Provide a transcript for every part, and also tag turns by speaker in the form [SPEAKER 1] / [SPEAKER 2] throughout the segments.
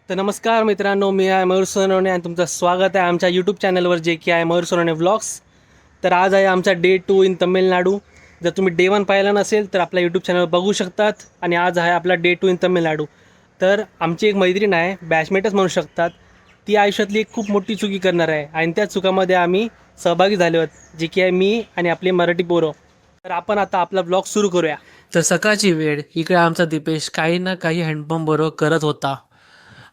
[SPEAKER 1] तर नमस्कार मित्रांनो, मी आहे मयूर सोनवणे आणि तुमचं स्वागत आहे आमच्या यूट्यूब चॅनलवर जे की आहे मयूर सोनवणे व्लॉग्स. तर आज आहे आमचा डे 2 इन तमिळनाडू. जर तुम्ही डे 1 पाहिला नसेल तर आपल्या यूट्यूब चॅनलवर बघू शकतात. आणि आज आहे आपला डे 2 इन तमिळनाडू. तर आमची एक मैत्रीण आहे, बॅचमेटच म्हणू शकतात. ती आयुष्यातली एक खूप मोठी चुकी करणार आहे आणि त्या चुकामध्ये आम्ही सहभागी झालो आहोत, जे की आहे मी आणि आपली मराठी पोरं. तर आपण आता आपला ब्लॉग सुरू करूया. तर सकाळची वेळ, इकडे आमचा दीपेश काही ना काही हँडपंप बरोबर करत होता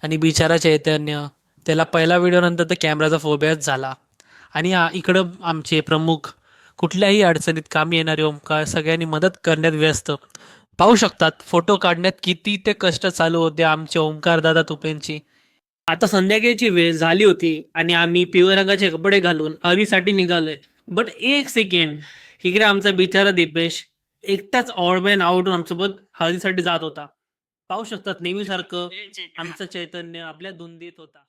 [SPEAKER 1] आणि बिचारा चैतन्य, त्याला पहिला व्हिडिओनंतर तर कॅमेराचा फोबियाच झाला. आणि इकडं आमचे प्रमुख, कुठल्याही अडचणीत कामी येणारे ओमकार सगळ्यांनी मदत करण्यात व्यस्त. पाहू शकतात फोटो काढण्यात किती ते कष्ट चालू होते आमचे ओमकार दादा तुपेंची. आता संध्याकाळची वेळ झाली होती आणि आम्ही पिवळ्या रंगाचे कपडे घालून हळदीसाठी निघालोय. बट एक सेकंड, इकडे आमचा बिचारा दीपेश एकटाच ऑडमॅन आवडून आमच्यासोबत हळदीसाठी जात होता. पाहू शकतात नेहमीसारखं आमचं चैतन्य आपल्या धुंदीत होता.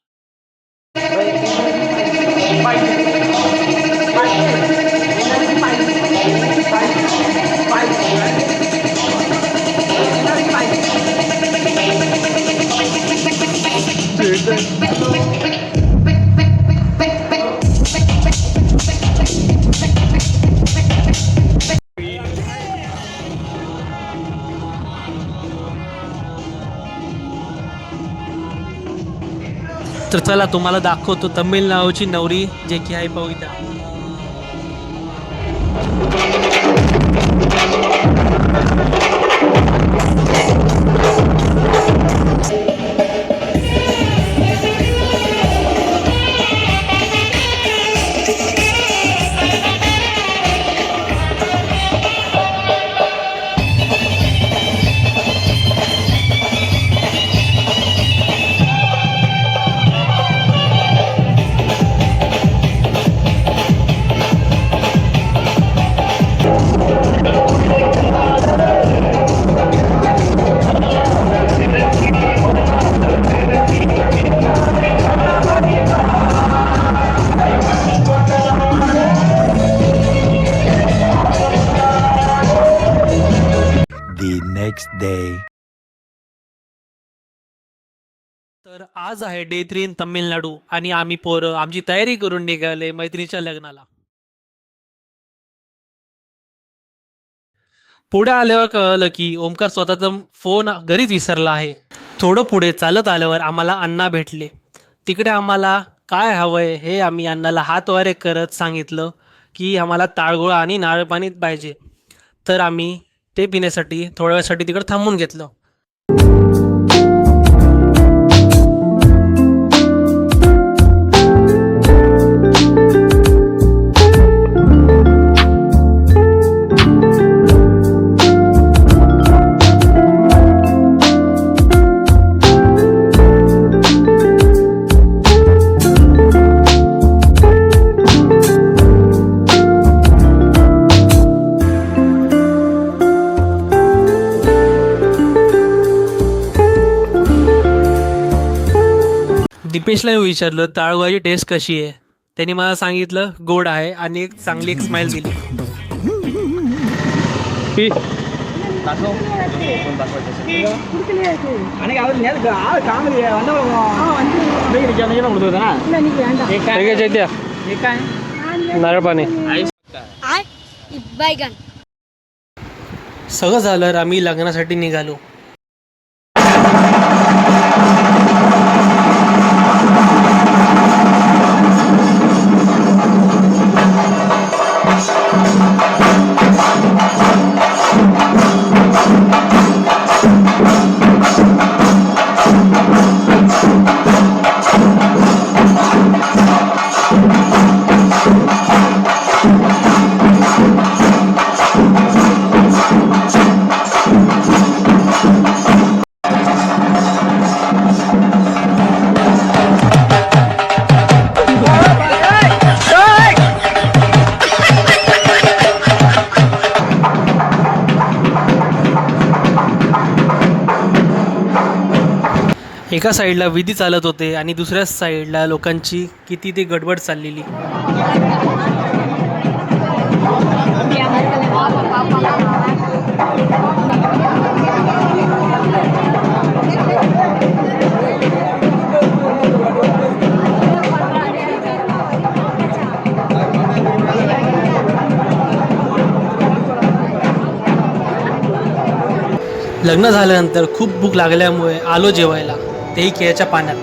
[SPEAKER 1] तर चला तुम्हाला दाखवतो तमिळनाडूची नवरी, जे की आहे पवित्रा.
[SPEAKER 2] The next day.
[SPEAKER 1] तर आज आहे डे 3 इन तमिळनाडू आणि आम्ही पोरं आमची तयारी करून निघाले मैत्रिणीच्या लग्नाला. पुढे आल्यावर कळलं की ओमकार स्वतःचा फोन घरीच विसरला आहे. थोडं पुढे चालत आल्यावर आम्हाला अण्णा भेटले. तिकडे आम्हाला काय हवंय हे आम्ही अण्णाला हातवारे करत सांगितलं की आम्हाला ताळगुळ आणि नारळ पाणी पाहिजे. तर आम्ही ते पिण्यासाठी थोड्या वेळासाठी तिकडे थांबून घेतलं. दीपेशला विचारलं ताळगुळाची टेस्ट कशी आहे. त्यांनी मला सांगितलं गोड आहे आणि एक चांगली एक स्माईल दिली. नारळ पाणी सगळं झालं, आम्ही लग्नासाठी निघालो. एका साईडला विधी चालत होते आणि दुसऱ्या साईडला लोकांची किती ती गडबड चाललेली. लग्न झाल्यानंतर खूप भूक लागल्यामुळे आलो जेवायला, तेही केळ्याच्या पाण्यात.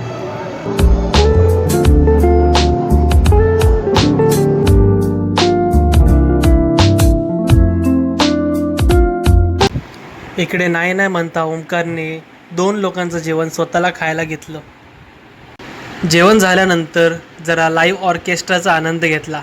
[SPEAKER 1] इकडे नाही नाही म्हणता ओंकारने 2 लोकांचं जेवण स्वतःला खायला घेतलं. जेवण झाल्यानंतर जरा लाईव्ह ऑर्केस्ट्राचा आनंद घेतला.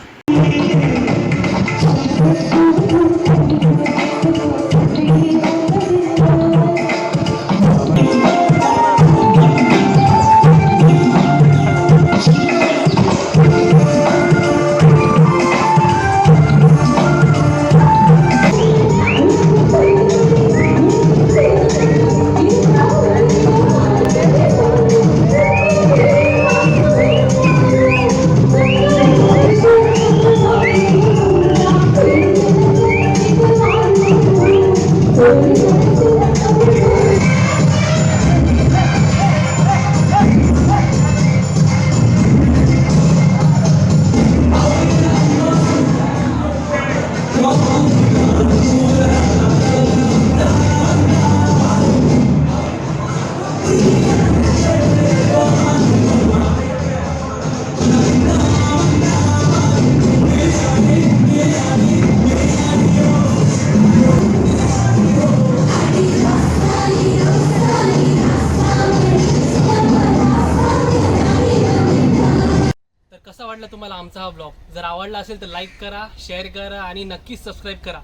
[SPEAKER 1] कसा वाटला तुम्हाला आमचा हा ब्लॉग? जर आवडला असेल तर लाईक करा, शेअर करा आणि नक्कीच सबस्क्राईब करा.